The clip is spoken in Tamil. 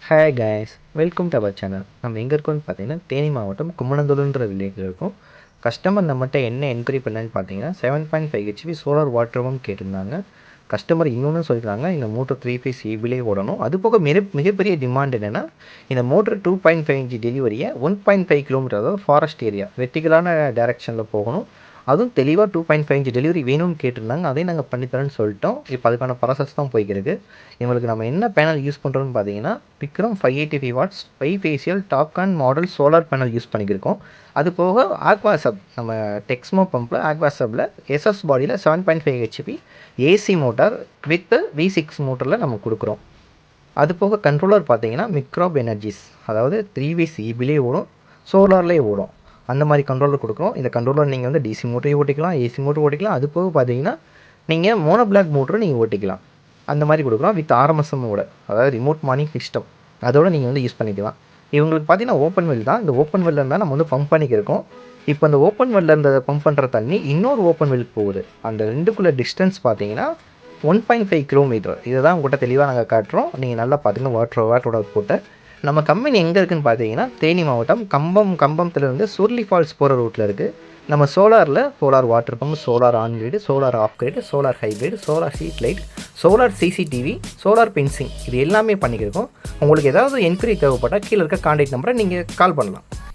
Hi guys, welcome to our channel. நம்ம எங்கே இருக்கோம்னு பார்த்தீங்கன்னா தேனி மாவட்டம் கும்மணந்தூருன்ற வில்லேஜில் இருக்கும். கஸ்டமர் நம்மகிட்ட என்ன என்கொயரி பண்ணான்னு பார்த்தீங்கன்னா 7.5 ஹெச்பி சோலார் வாட்டர் பம்ப் கேட்டிருந்தாங்க. கஸ்டமர் இன்னொன்று சொல்லியிருக்காங்க, இந்த மோட்டர் 3 ஃபேஸ் ஈபிலே ஓடணும். அது போக மிகப்பெரிய டிமாண்ட் என்னென்னா, இந்த மோட்டர் 2.5 இன்ச் டெலிவரியை 1.5 கிலோமீட்டர், அதாவது ஃபாரஸ்ட் ஏரியா வெர்டிகலான டைரக்ஷனில் போகணும். அதுவும் தெளிவாக 2.5 இன்ச் டெலிவரி வேணும்னு கேட்டிருந்தாங்க. அதையும் நாங்கள் பண்ணித்தரேன்னு சொல்லிட்டோம். இப்போ அதுக்கான ப்ராசஸ் தான் போய்க்கிருக்கு. இவங்களுக்கு நம்ம என்ன பேனல் யூஸ் பண்ணுறோன்னு பார்த்தீங்கன்னா, Vikram 585 watts bifacial topcon model solar panel use பண்ணிக்கிருக்கோம். அது போக ஆக்வாசப், நம்ம டெக்ஸ்மோ பம்பில் ஆக்வாசப்பில் எஸ்எஸ் பாடியில் 7.5 HP AC motor with V6 மோட்டரில் நம்ம கொடுக்குறோம். அது போக கண்ட்ரோலர் பார்த்தீங்கன்னா மிக்ரோப் எனர்ஜிஸ், அதாவது 3 வேஸ் ஈபிலே ஓடும், சோலார்லேயே ஓடும். அந்த மாதிரி கண்ட்ரோலர் கொடுக்குறோம். இந்த கண்ட்ரோலர் நீங்கள் வந்து டிசி மோட்டரையும் ஓட்டிக்கலாம், ஏசி மோட்டர் ஓட்டிக்கலாம். அது போக பார்த்தீங்கன்னா நீங்கள் மோனோ பிளாக் மோட்டரும் நீங்கள் ஓட்டிக்கலாம். அந்த மாதிரி கொடுக்குறோம் வித் ஆர்எம்எஸ்எம்மோட, அதாவது ரிமோட் மானிங் சிஸ்டம், அதோடு நீங்கள் வந்து யூஸ் பண்ணிக்கலாம். இவங்களுக்கு பார்த்தீங்கன்னா ஓப்பன் வெல் தான். இந்த ஓப்பன் வெல்லில் இருந்தால் நம்ம வந்து பம்ப் பண்ணிக்கிருக்கோம். இப்போ அந்த ஓப்பன் வெல்லில் இருந்த பம்ப் பண்ணுற தண்ணி இன்னொரு ஓப்பன் வெல்லுக்கு போகுது. அந்த ரெண்டுக்குள்ளே டிஸ்டன்ஸ் பார்த்தீங்கன்னா 1.5 கிலோமீட்டர். இதை தான் உங்கள்கிட்ட தெளிவாக நாங்கள் காட்டுறோம். நீங்கள் நல்லா பார்த்தீங்கன்னா வாட்டரோட போட்டு நம்ம கம்பெனி எங்கே இருக்குதுன்னு பார்த்தீங்கன்னா தேனி மாவட்டம் கம்பத்துலேருந்து சுர்லி ஃபால்ஸ் போகிற ரூட்டில் இருக்குது. நம்ம solar water pump, solar on grade, solar off grade, solar hybrid, solar street light, solar CCTV, solar fencing, இது எல்லாமே பண்ணிக்கிருக்கோம். உங்களுக்கு ஏதாவது என்கொயரி தேவைப்பட்டால் கீழே இருக்க கான்டாக்ட் நம்பரை நீங்கள் கால் பண்ணலாம்.